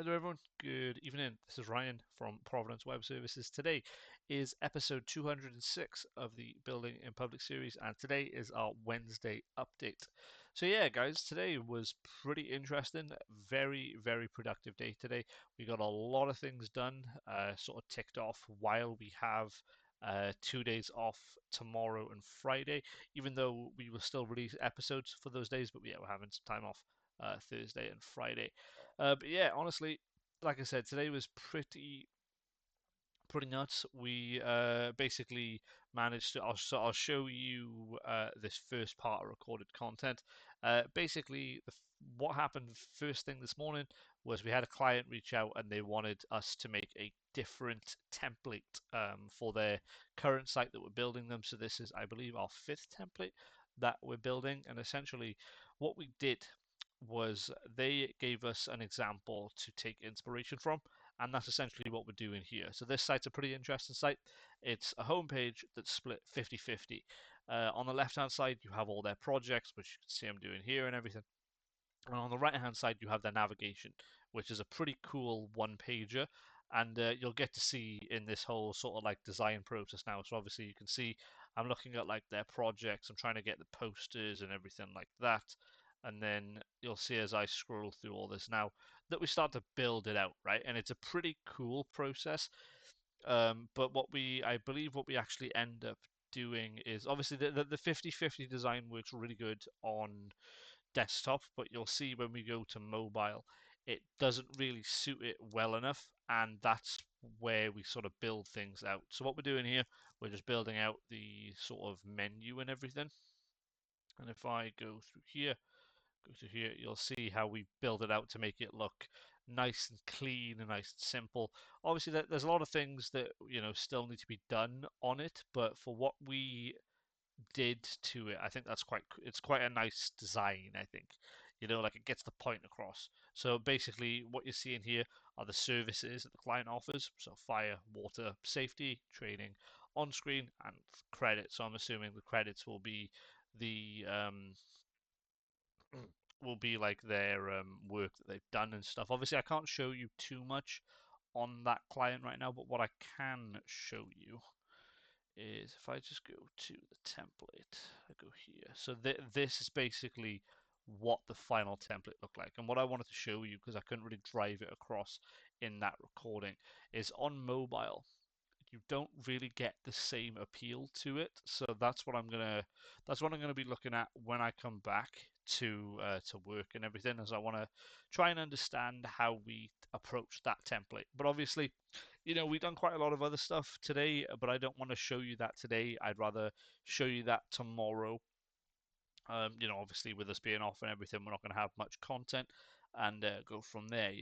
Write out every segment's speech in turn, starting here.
Hello, everyone. Good evening. This is Ryan from Providence Web Services. Today is episode 206 of the Building in Public series, and today is our Wednesday update. So, yeah, guys, today was pretty interesting. Very productive day today. We got a lot of things done, sort of ticked off while we have 2 days off tomorrow and Friday, even though we will still release episodes for those days, but yeah, we're having some time off Thursday and Friday. But yeah, honestly, like I said, today was pretty nuts. We basically managed to. I'll show you this first part of recorded content. Basically, what happened first thing this morning was we had a client reach out and they wanted us to make a different template for their current site that we're building them. So this is, I believe, our fifth template that we're building. And essentially, what we did was they gave us an example to take inspiration from, and that's essentially what we're doing here. So this site's a pretty interesting site. It's a homepage that's split 50-50. On the left-hand side, you have all their projects, which you can see I'm doing here and everything. And on the right-hand side, you have their navigation, which is a pretty cool one-pager. And you'll get to see in this whole sort of like design process now. So obviously you can see I'm looking at like their projects. I'm trying to get the posters and everything like that. And then you'll see as I scroll through all this now that we start to build it out, right? And it's a pretty cool process. But I believe what we actually end up doing is obviously the 50-50 design works really good on desktop, but you'll see when we go to mobile, it doesn't really suit it well enough, and that's where we sort of build things out. So what we're doing here, we're just building out the sort of menu and everything. And if I go to here, you'll see how we build it out to make it look nice and clean and nice and simple. Obviously, there's a lot of things that still need to be done on it, but for what we did to it, I think it's quite a nice design, I think. Like it gets the point across. So basically what you're seeing here are the services that the client offers. So fire, water, safety, training, on screen, and credits. So I'm assuming the credits the will be like their work that they've done and stuff. Obviously I can't show you too much on that client right now, but what I can show you is if I just go to the template, I go here. So this is basically what the final template looked like. And what I wanted to show you, because I couldn't really drive it across in that recording, is on mobile, you don't really get the same appeal to it. So that's what I'm gonna be looking at when I come back to work and everything, as I want to try and understand how we approach that template. But obviously, we've done quite a lot of other stuff today, but I don't want to show you that today. I'd rather show you that tomorrow. Obviously with us being off and everything, we're not going to have much content and go from there.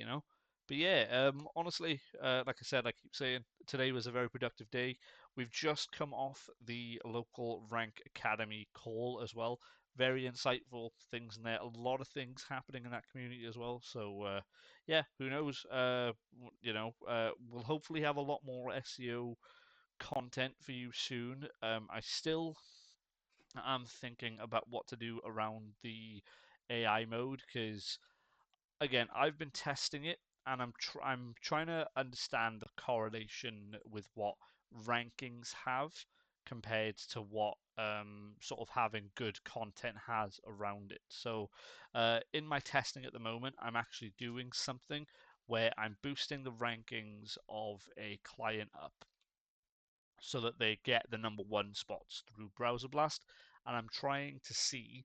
But yeah, honestly, like I said, I keep saying today was a very productive day. We've just come off the local Rank Academy call as well. Very insightful things in there. A lot of things happening in that community as well. So yeah, who knows? We'll hopefully have a lot more SEO content for you soon. I still am thinking about what to do around the AI mode because again, I've been testing it and I'm trying to understand the correlation with what rankings have compared to what sort of having good content has around it. So, in my testing at the moment, I'm actually doing something where I'm boosting the rankings of a client up so that they get the number one spots through Browser Blast, and I'm trying to see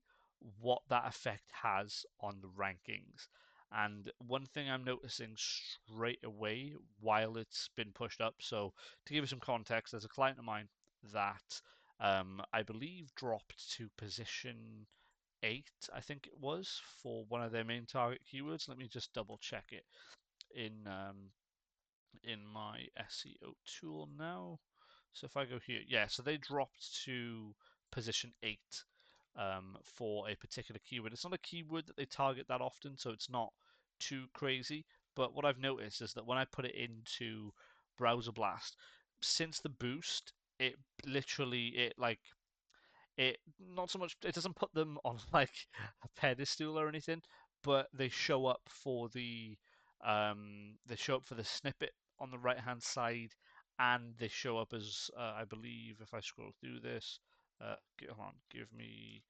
what that effect has on the rankings. And one thing I'm noticing straight away while it's been pushed up, so to give you some context, there's a client of mine that I believe dropped to position 8, I think it was, for one of their main target keywords. Let me just double check it in my SEO tool now. So if I go here, yeah, so they dropped to position 8 for a particular keyword. It's not a keyword that they target that often, so it's not too crazy. But what I've noticed is that when I put it into Browser Blast, since the boost, it literally, it not so much, it doesn't put them on like a pedestal or anything, but they show up for the They show up for the snippet on the right hand side, and they show up as I believe if I scroll through this, hold on, give me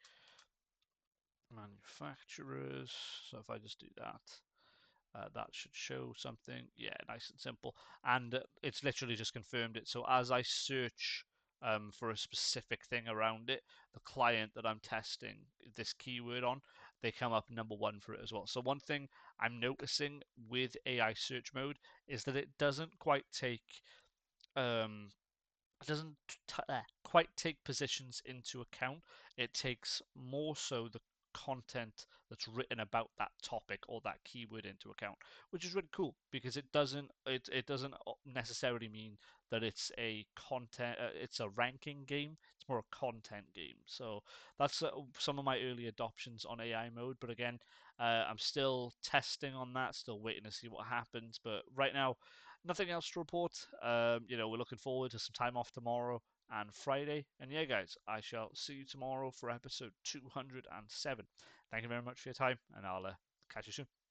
manufacturers. So if I just do that, that should show something. Yeah, nice and simple. And it's literally just confirmed it. So as I search for a specific thing around it, the client that I'm testing this keyword on, they come up number one for it as well. So one thing I'm noticing with AI search mode is that it doesn't quite take um, it doesn't quite take positions into account. It takes more so the content that's written about that topic or that keyword into account, which is really cool because it doesn't necessarily mean that it's a ranking game. It's more a content game. So that's some of my early adoptions on AI mode. But again, I'm still testing on that, still waiting to see what happens. But right now, nothing else to report. We're looking forward to some time off tomorrow and Friday. And yeah, guys, I shall see you tomorrow for episode 207. Thank you very much for your time, and I'll catch you soon.